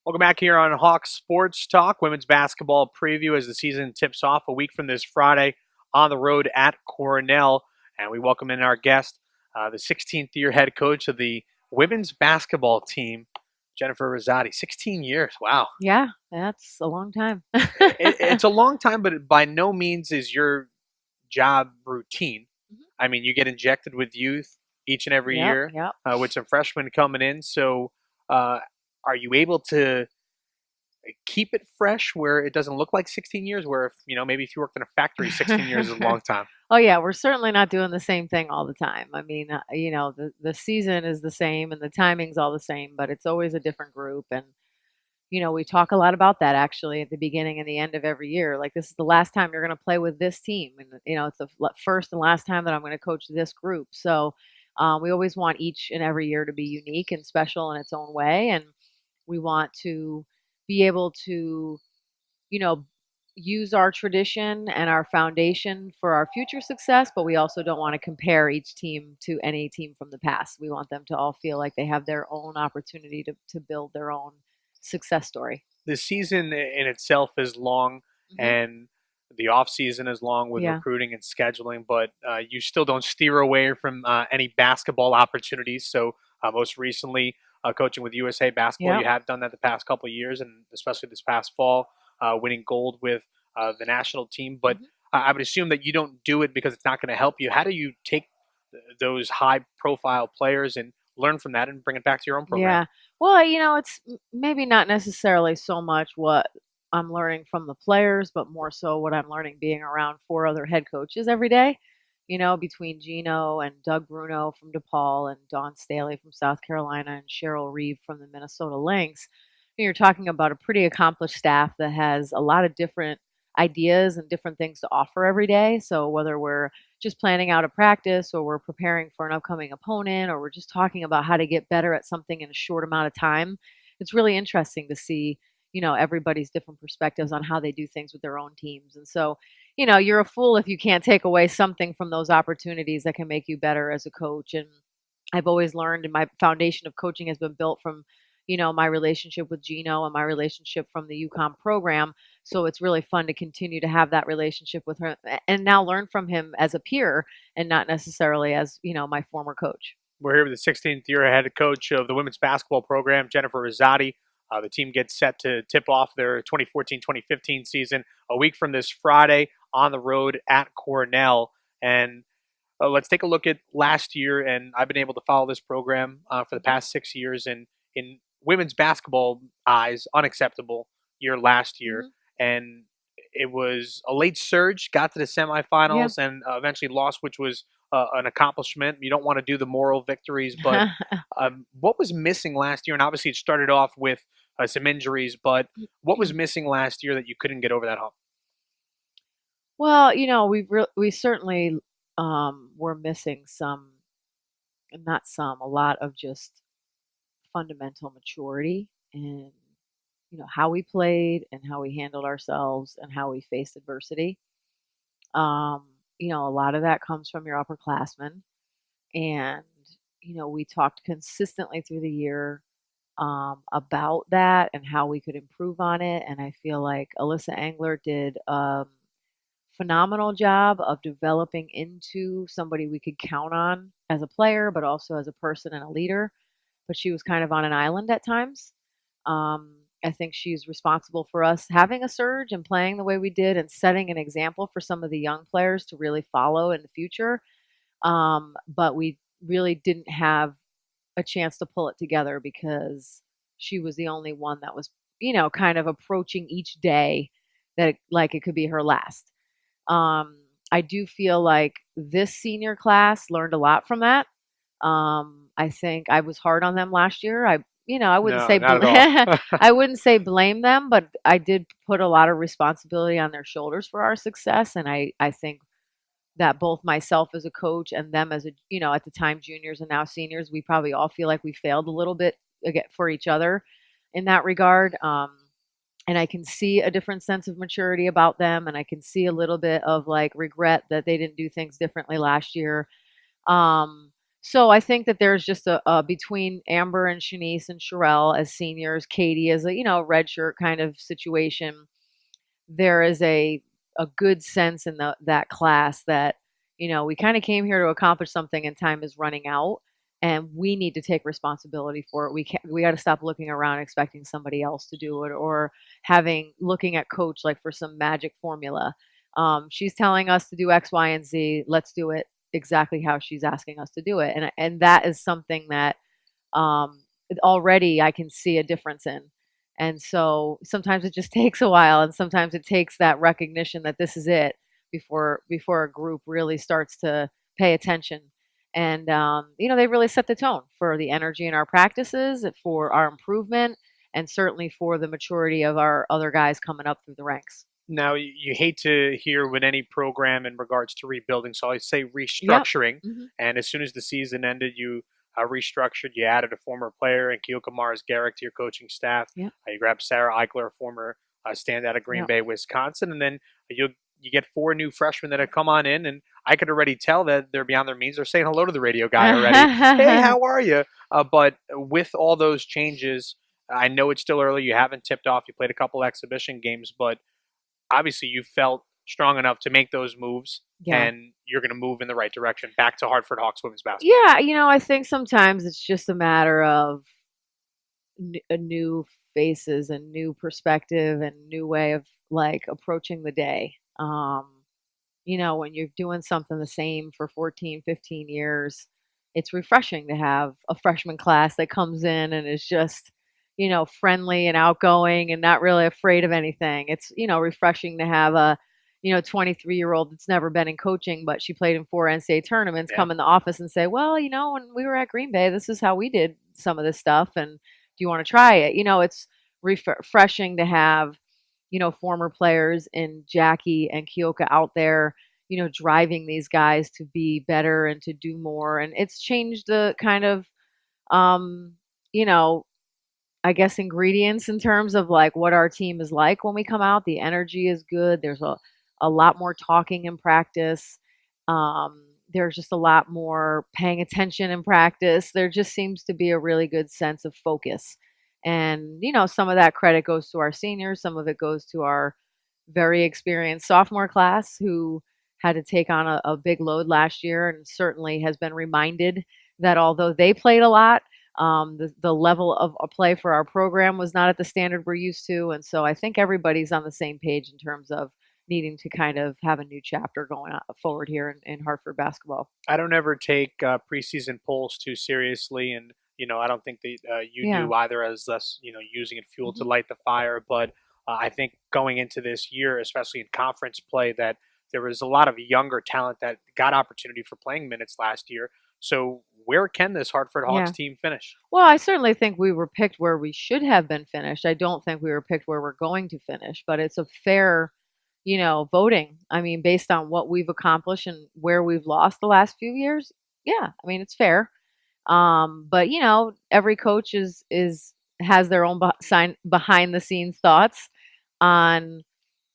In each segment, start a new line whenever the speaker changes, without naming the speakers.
Welcome back here on Hawk Sports Talk, women's basketball preview as the season tips off a week from this Friday on the road at Cornell. And we welcome in our guest, the 16th year head coach of the women's basketball team, Jennifer Rizzotti. 16 years. Wow.
Yeah, that's a long time.
It's a long time, but it by no means is your job routine.
Mhm.
I mean, you get injected with youth each and every
Yep,
year
yep.
with some freshmen coming in. So, uh, are you able to keep it fresh where it doesn't look like 16 years? Where if maybe if you worked in a factory, 16 years is a long time.
Oh yeah, we're certainly not doing the same thing all the time. I mean, the season is the same and the timing's all the same, but it's always a different group. And we talk a lot about that actually at the beginning and the end of every year. Like, this is the last time you're going to play with this team, and it's the first and last time that I'm going to coach this group. So we always want each and every year to be unique and special in its own way, and we want to be able to you know, use our tradition and our foundation for our future success, but we also don't want to compare each team to any team from the past. We want them to all feel like they have their own opportunity to build their own success story.
The season in itself is long,
Hmm.
and the off season is long with
Yeah.
recruiting and scheduling. But you still don't steer away from any basketball opportunities. So most recently, coaching with USA Basketball,
Yeah.
you have done that the past couple of years, and especially this past fall, winning gold with the national team. But
Hmm.
I would assume that you don't do it because it's not going to help you. How do you take those high profile players and learn from that and bring it back to your own program?
Yeah. Well, it's maybe not necessarily so much what I'm learning from the players, but more so what I'm learning being around four other head coaches every day. Between Gino and Doug Bruno from DePaul and Dawn Staley from South Carolina and Cheryl Reeve from the Minnesota Lynx. You're talking about a pretty accomplished staff that has a lot of different ideas and different things to offer every day. So whether we're just planning out a practice or we're preparing for an upcoming opponent or we're just talking about how to get better at something in a short amount of time, it's really interesting to see everybody's different perspectives on how they do things with their own teams. And so you're a fool if you can't take away something from those opportunities that can make you better as a coach. And I've always learned, and my foundation of coaching has been built from my relationship with Gino and my relationship from the UConn program. So it's really fun to continue to have that relationship with her and now learn from him as a peer and not necessarily as, my former coach.
We're here with the 16th year head coach of the women's basketball program, Jennifer Rizzotti. The team gets set to tip off their 2014-2015 season a week from this Friday on the road at Cornell. And let's take a look at last year. And I've been able to follow this program for the
Hmm.
past 6 years. And in women's basketball eyes, unacceptable year last year.
Hmm.
And it was a late surge, got to the
Yeah.
semifinals, and eventually lost, which was an accomplishment. You don't want to do the moral victories, but what was missing last year? And obviously, it started off with some injuries, but what was missing last year that you couldn't get over that hump?
Well, we certainly were missing some, not some, a lot of just fundamental maturity and how we played and how we handled ourselves and how we faced adversity. Um, a lot of that comes from your upperclassmen, and we talked consistently through the year about that and how we could improve on it. And I feel like Alyssa Engler did phenomenal job of developing into somebody we could count on as a player, but also as a person and a leader. But she was kind of on an island at times. I think she's responsible for us having a surge and playing the way we did and setting an example for some of the young players to really follow in the future. But we really didn't have a chance to pull it together because she was the only one that was, kind of approaching each day that like it could be her last. Um, I do feel like this senior class learned a lot from that. I think I was hard on them last year. I wouldn't
No,
say
not at all.
I wouldn't say blame them, but I did put a lot of responsibility on their shoulders for our success. And I think that both myself as a coach and them as at the time juniors and now seniors, we probably all feel like we failed a little bit for each other in that regard. And I can see a different sense of maturity about them, and I can see a little bit of like regret that they didn't do things differently last year. Um, So I think that there's just a between Amber and Shanice and Sherelle as seniors, Katie as a redshirt kind of situation. There is a good sense in that class that we kind of came here to accomplish something and time is running out and we need to take responsibility for it. We got to stop looking around expecting somebody else to do it or having looking at coach like for some magic formula. She's telling us to do X, Y, and Z. Let's do it exactly how she's asking us to do it, and that is something that um, already I can see a difference in. And so sometimes it just takes a while, and sometimes it takes that recognition that this is it before a group really starts to pay attention. And they really set the tone for the energy in our practices, for our improvement, and certainly for the maturity of our other guys coming up through the ranks.
Now, you hate to hear with any program in regards to rebuilding, so I say
Yep.
restructuring.
Hmm.
And as soon as the season ended, you restructured. You added a former player and Keoka Mars Garrick to your coaching staff.
Yep.
You grabbed Sarah Eichler, a former standout of Green
Yep.
Bay, Wisconsin, and then you get four new freshmen that have come on in, and I could already tell that they're beyond their means. They're saying hello to the radio guy already. Hey, how are you? But with all those changes, I know it's still early. You haven't tipped off. You played a couple exhibition games, but obviously you felt strong enough to make those moves
Yeah.
and you're going to move in the right direction back to Hartford Hawks women's basketball.
Yeah, I think sometimes it's just a matter of a new faces and new perspective and new way of like approaching the day. When you're doing something the same for 14, 15 years, it's refreshing to have a freshman class that comes in and is just, friendly and outgoing and not really afraid of anything. It's, refreshing to have a 23-year-old that's never been in coaching, but she played in 4 NCAA tournaments,
Yeah.
come in the office and say, well, when we were at Green Bay, this is how we did some of this stuff. And do you want to try it? It's refreshing to have, former players in Jackie and Kyoka out there, driving these guys to be better and to do more. And it's changed the kind of, um, you know, I guess ingredients in terms of like what our team is like when we come out. The energy is good. There's a lot more talking in practice. There's just a lot more paying attention in practice. There just seems to be a really good sense of focus. And, some of that credit goes to our seniors, some of it goes to our very experienced sophomore class who had to take on a big load last year and certainly has been reminded that although they played a lot, the level of play for our program was not at the standard we're used to. And so I think everybody's on the same page in terms of needing to kind of have a new chapter going forward here in Hartford basketball.
I don't ever take preseason polls too seriously, and I don't think that you
Yeah.
do either, as us, using it fuel to
Hmm.
light the fire. But I think going into this year, especially in conference play, that there was a lot of younger talent that got opportunity for playing minutes last year. So where can this Hartford Hawks
Yeah.
team finish?
Well, I certainly think we were picked where we should have been finished. I don't think we were picked where we're going to finish, but it's a fair, voting. I mean, based on what we've accomplished and where we've lost the last few years, yeah, I mean, it's fair. But every coach is has their own behind the scenes thoughts on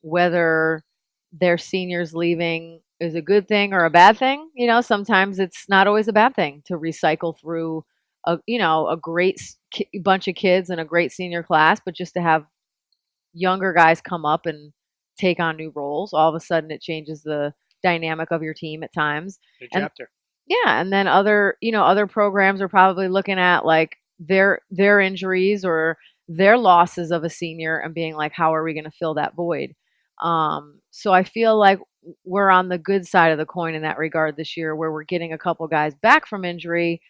whether their seniors leaving is a good thing or a bad thing. Sometimes it's not always a bad thing to recycle through a great bunch of kids and a great senior class, but just to have younger guys come up and take on new roles, all of a sudden it changes the dynamic of your team at times.
New
And
chapter.
yeah, and then other programs are probably looking at like their injuries or their losses of a senior and being like, how are we going to fill that void? So I feel like we're on the good side of the coin in that regard this year, where we're getting a couple guys back from injury,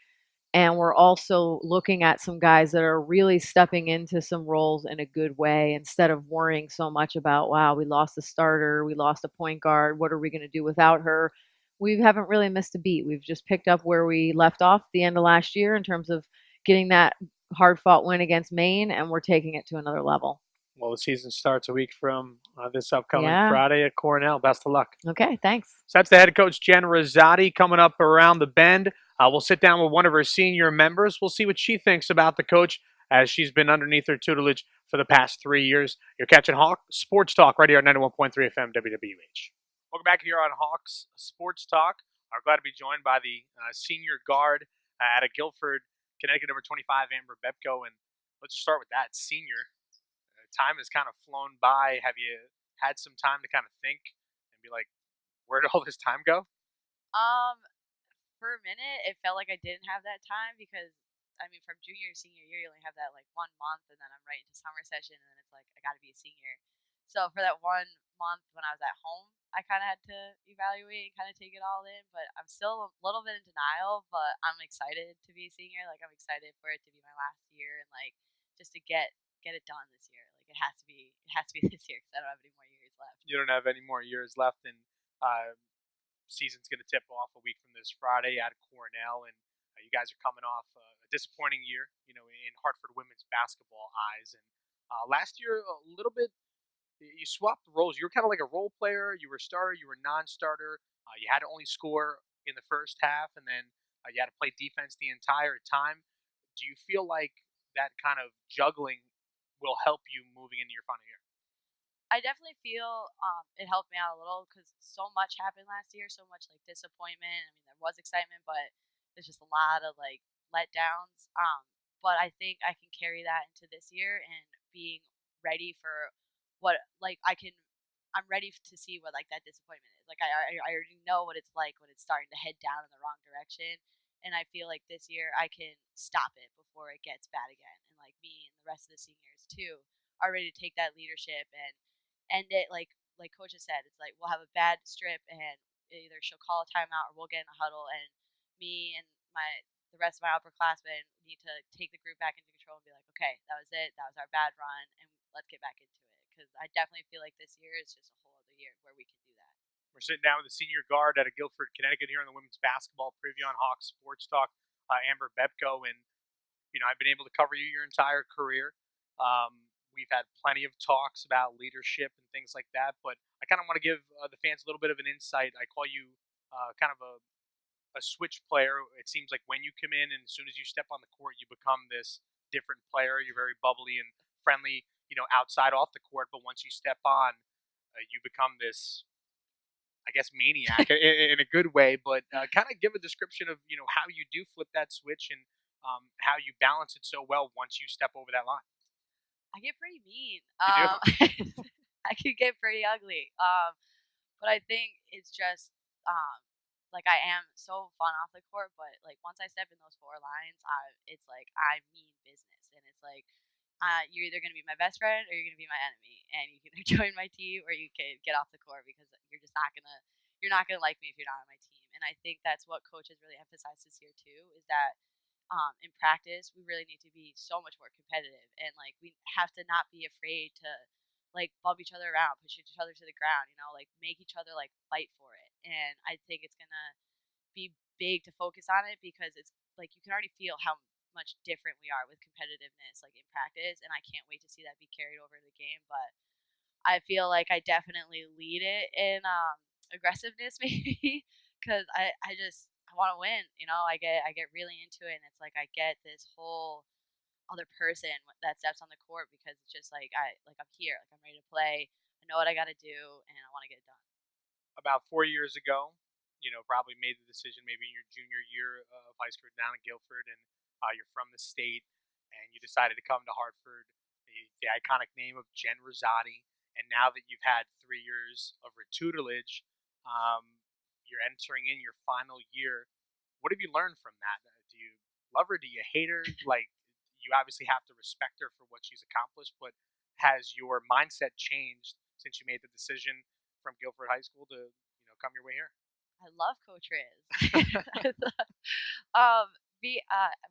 and we're also looking at some guys that are really stepping into some roles in a good way instead of worrying so much about, wow, we lost a starter, we lost a point guard, what are we going to do without her? We haven't really missed a beat. We've just picked up where we left off at the end of last year in terms of getting that hard fought win against Maine, and we're taking it to another level.
Well, the season starts a week from this upcoming
Yeah.
Friday at Cornell. Best of luck.
Okay. Thanks.
So that's the head coach, Jen Rizzotti, coming up around the bend. We'll sit down with one of her senior members. We'll see what she thinks about the coach as she's been underneath her tutelage for the past 3 years. You're catching Hawk Sports Talk right here at 91.3 FM WWH. Welcome back here on Hawks Sports Talk. Are glad to be joined by the senior guard out of Guilford, Connecticut, number 25, Amber Bebko. And let's just start with that. Senior, time has kind of flown by. Have you had some time to kind of think and be like, where did all this time go?
Um, for a minute, it felt like I didn't have that time because, I mean, from junior to senior year, you only have that like 1 month, and then I'm right into summer session, and then it's like I got to be a senior. So for that 1 month when I was at home, I kind of had to evaluate and kind of take it all in. But I'm still a little bit in denial, but I'm excited to be a senior. Like I'm excited for it to be my last year and like just to get it done this year. Like it has to be this year because I don't have any more years left.
You don't have any more years left, and season's going to tip off a week from this Friday at Cornell, and you guys are coming off a disappointing year, in Hartford women's basketball eyes. And last year, a little bit, you swapped the roles. You were kind of like a role player. You were a starter. You were non-starter. You had to only score in the first half, and then you had to play defense the entire time. Do you feel like that kind of juggling will help you moving into your final year?
I definitely feel it helped me out a little because so much happened last year, so much like disappointment. I mean, there was excitement, but there's just a lot of like letdowns. But I think I can carry that into this year and being ready for what like I can. I'm ready to see what like that disappointment is. Like I already know what it's like when it's starting to head down in the wrong direction, and I feel like this year I can stop it before it gets bad again. And like me and the rest of the seniors too are ready to take that leadership and end it like coach has said. It's like we'll have a bad strip and either she'll call a timeout or we'll get in a huddle and me and the rest of my upperclassmen need to take the group back into control and be like, okay, that was it. That was our bad run, and let's get back into it. Because I definitely feel like this year is just a whole other year where we can do that.
We're sitting down with the senior guard out of Guilford, Connecticut, here on the women's basketball preview on Hawks Sports Talk, Amber Bepko. And I've been able to cover you your entire career. We've had plenty of talks about leadership and things like that, but I kind of want to give the fans a little bit of an insight. I call you kind of a switch player. It seems like when you come in and as soon as you step on the court, you become this different player. You're very bubbly and friendly, outside off the court, but once you step on, you become this, I guess, maniac in a good way. But kind of give a description of how you do flip that switch and how you balance it so well once you step over that line.
I get pretty mean.
You do.
I could get pretty ugly. But I think it's just like I am so fun off the court, but like once I step in those four lines, it's like I mean business, and it's like you're either gonna be my best friend or you're gonna be my enemy, and you can either join my team or you can get off the court because you're not gonna like me if you're not on my team. And I think that's what coach has really emphasized this year too, is that in practice, we really need to be so much more competitive, and like we have to not be afraid to like bump each other around, push each other to the ground, like make each other like fight for it. And I think it's gonna be big to focus on it because it's like you can already feel how much different we are with competitiveness like in practice, and I can't wait to see that be carried over to the game. But I feel like I definitely lead it in aggressiveness maybe because I want to win. I get really into it, and it's like I get this whole other person that steps on the court because it's just like I'm here, like I'm ready to play. I know what I got to do, and I want to get it done.
About 4 years ago, probably made the decision maybe in your junior year of high school down in Guilford, and you're from the state, and you decided to come to Hartford, the iconic name of Jen Rizzotti. And now that you've had 3 years of her tutelage, you're entering in your final year. What have you learned from that? Do you love her? Do you hate her? Like, you obviously have to respect her for what she's accomplished, but has your mindset changed since you made the decision from Guilford High School to come your way here?
I love Coach Riz. um,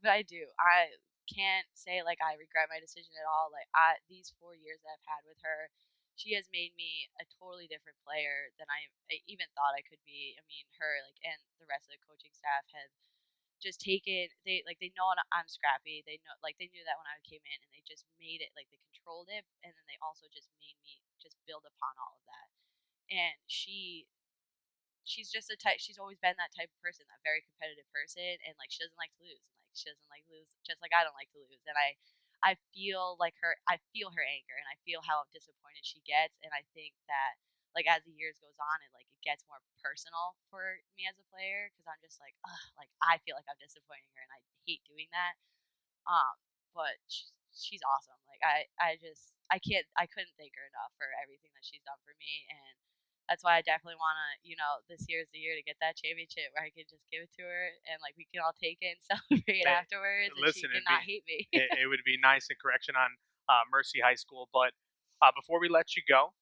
but I do. I can't say like I regret my decision at all. Like these 4 years that I've had with her, she has made me a totally different player than I even thought I could be. I mean, her like and the rest of the coaching staff have just taken they know I'm scrappy. They know like they knew that when I came in, and they just made it like they controlled it, and then they also just made me just build upon all of that. And she's just a type she's always been that type of person, that very competitive person, and like she doesn't like to lose, and like she doesn't like to lose just like I don't like to lose. And I feel like her I feel her anger, and I feel how disappointed she gets, and I think that like as the years goes on, it gets more personal for me as a player because I'm just like, ugh, like I feel like I'm disappointing her, and I hate doing that. Um, but she's awesome. Like I couldn't thank her enough for everything that she's done for me, and that's why I definitely want to, this year's the year to get that championship where I can just give it to her and like we can all take it and celebrate
Hey,
afterwards, and she
listen,
can not hate me.
it would be nice and correction on Mercy High School, but before we let you go,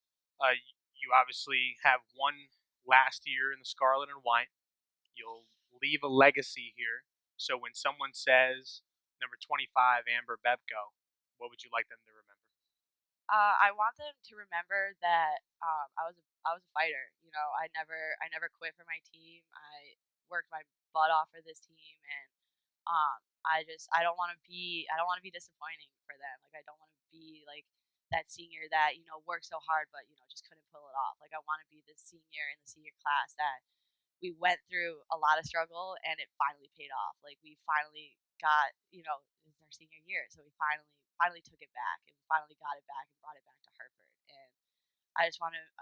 you obviously have one last year in the Scarlet and White. You'll leave a legacy here. So when someone says number 25, Amber Bebko, what would you like them to remember?
I want them to remember that I was a fighter. I never quit for my team. I worked my butt off for this team, and I don't want to be disappointing for them. Like I don't want to be like that senior that worked so hard but just couldn't pull it off. Like I want to be the senior in the senior class that we went through a lot of struggle and it finally paid off. Like we finally got, it was our senior year, so we finally took it back and finally got it back and brought it back to Hartford. And I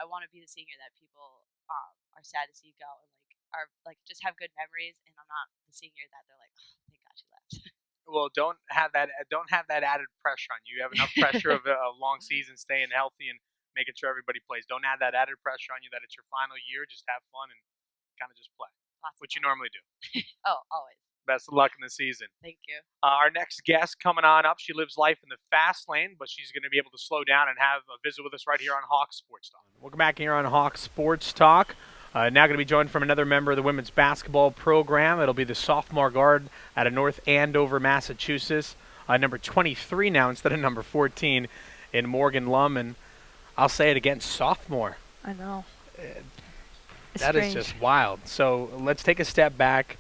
want to be the senior that people are sad to see go and like are like just have good memories. And I'm not the senior that they're like, oh, thank God she left.
Well, don't have that added pressure on you. You have enough pressure of a long season, staying healthy and making sure everybody plays. Don't add that added pressure on you that it's your final year. Just have fun and kind of just play,
Lots of
which you
fun.
normally do.
Oh, always.
Best of luck in the season.
Thank you.
Our next guest coming on up, she lives life in the fast lane, but she's going to be able to slow down and have a visit with us right here on Hawk Sports Talk. Welcome back here on Hawk Sports Talk. Now going to be joined from another member of the women's basketball program. It'll be the sophomore guard out of North Andover, Massachusetts. Number 23 now instead of number 14 in Morgan Lumb. And I'll say it again, sophomore.
I know.
That is just wild. So let's take a step back.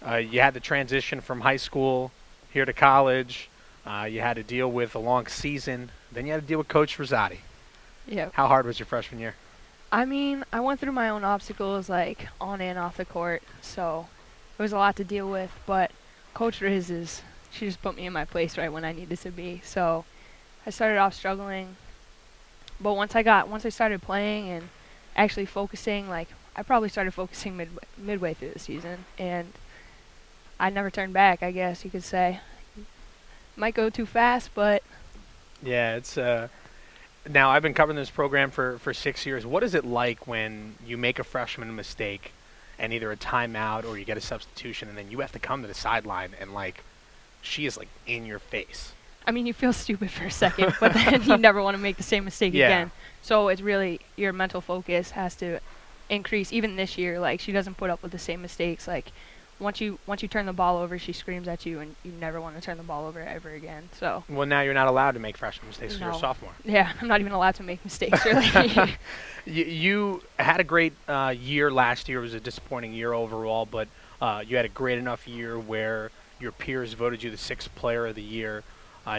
You had the transition from high school here to college. You had to deal with a long season. Then you had to deal with Coach Rizzotti.
Yep.
How hard was your freshman year?
I mean, I went through my own obstacles, like, on and off the court, so it was a lot to deal with, but Coach Riz she just put me in my place right when I needed to be, so I started off struggling, but once I started playing and actually focusing, like, I probably started focusing midway through the season, and I never turned back, I guess you could say. Might go too fast, but...
Yeah, it's... Now, I've been covering this program for 6 years. What is it like when you make a freshman mistake and either a timeout or you get a substitution and then you have to come to the sideline and, like, she is, like, in your face?
I mean, you feel stupid for a second, but then you never want to make the same mistake again. So it's really your mental focus has to increase. Even this year, like, she doesn't put up with the same mistakes. Like, once you turn the ball over, she screams at you, and you never want to turn the ball over ever again. So.
Well, now you're not allowed to make freshman mistakes because you're a sophomore.
Yeah, I'm not even allowed to make mistakes, really.
You had a great year last year. It was a disappointing year overall, but you had a great enough year where your peers voted you the 6th player of the year.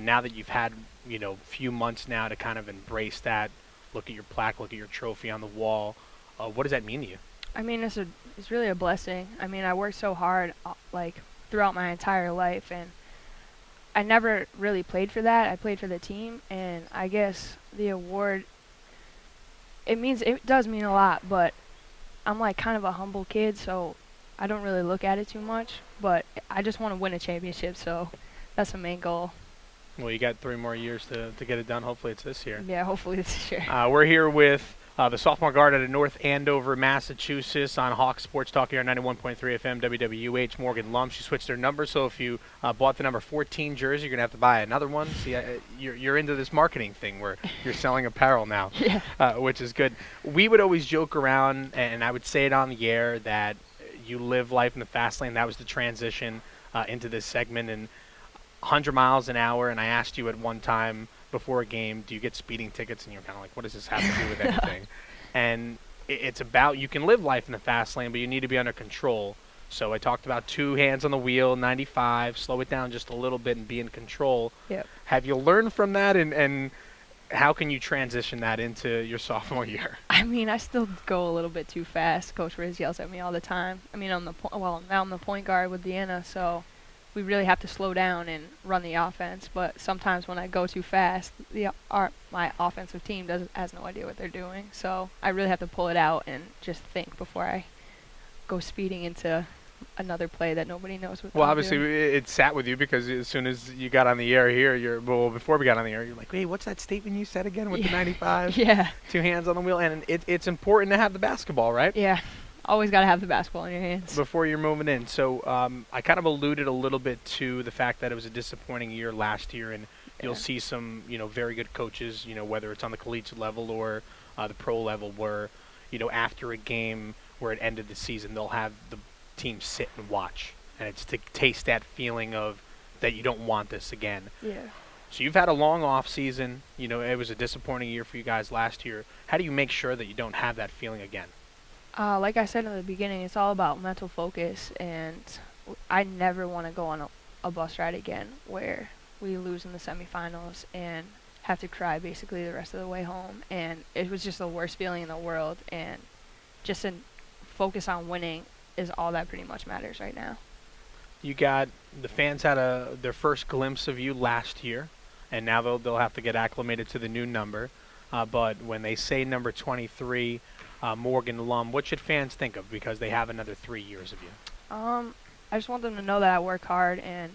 Now that you've had, a few months now to kind of embrace that, look at your plaque, look at your trophy on the wall, what does that mean to you?
I mean, it's really a blessing. I mean, I worked so hard, like, throughout my entire life, and I never really played for that. I played for the team, and I guess the award, it does mean a lot, but I'm, like, kind of a humble kid, so I don't really look at it too much, but I just want to win a championship, so that's the main goal.
Well, you got 3 more years to get it done. Hopefully it's this year.
Yeah, hopefully it's this year.
We're here with the sophomore guard out of North Andover, Massachusetts on Hawk Sports Talk here on 91.3 FM WWH, Morgan Lumb. She switched her number, so if you bought the number 14 jersey, you're going to have to buy another one. See, you're into this marketing thing where you're selling apparel now, which is good. We would always joke around, and I would say it on the air, that you live life in the fast lane. That was the transition into this segment, and 100 miles an hour, and I asked you at one time before a game, do you get speeding tickets? And you're kind of like, what does this have to do with anything? And it's about, you can live life in the fast lane, but you need to be under control. So I talked about 2 hands on the wheel, 95, slow it down just a little bit and be in control.
Yep.
Have you learned from that, and how can you transition that into your sophomore year?
I mean, I still go a little bit too fast. Coach Riz yells at me all the time. I mean, now I'm the point guard with Deanna, so we really have to slow down and run the offense. But sometimes when I go too fast, my offensive team has no idea what they're doing. So I really have to pull it out and just think before I go speeding into another play that nobody knows what.
Well,
I'm
obviously,
doing.
it sat with you because as soon as you got on the air here, before we got on the air, you're like, hey, what's that statement you said again with the 95?
Yeah.
Two hands on the wheel, and it's important to have the basketball, right?
Yeah. Always got to have the basketball in your hands.
Before you're moving in. So I kind of alluded a little bit to the fact that it was a disappointing year last year, and you'll see some, very good coaches, whether it's on the collegiate level or the pro level, where, after a game where it ended the season, they'll have the team sit and watch, and it's to taste that feeling of that you don't want this again.
Yeah.
So you've had a long off season. It was a disappointing year for you guys last year. How do you make sure that you don't have that feeling again?
Like I said in the beginning, it's all about mental focus, and I never want to go on a bus ride again where we lose in the semifinals and have to cry basically the rest of the way home. And it was just the worst feeling in the world, and just to focus on winning is all that pretty much matters right now.
You got the fans had their first glimpse of you last year, and now they'll have to get acclimated to the new number. But when they say number 23, Morgan Lumb, what should fans think of, because they have another 3 years of you?
I just want them to know that I work hard, and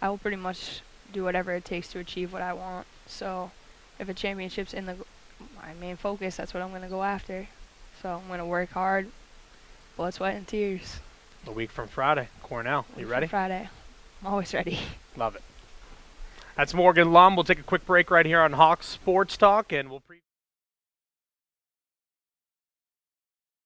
I will pretty much do whatever it takes to achieve what I want. So if a championship's in my main focus, that's what I'm going to go after. So I'm going to work hard, blood, sweat, and tears.
A week from Friday, Cornell. You ready?
Friday. I'm always ready.
Love it. That's Morgan Lumb. We'll take a quick break right here on Hawks Sports Talk, and we'll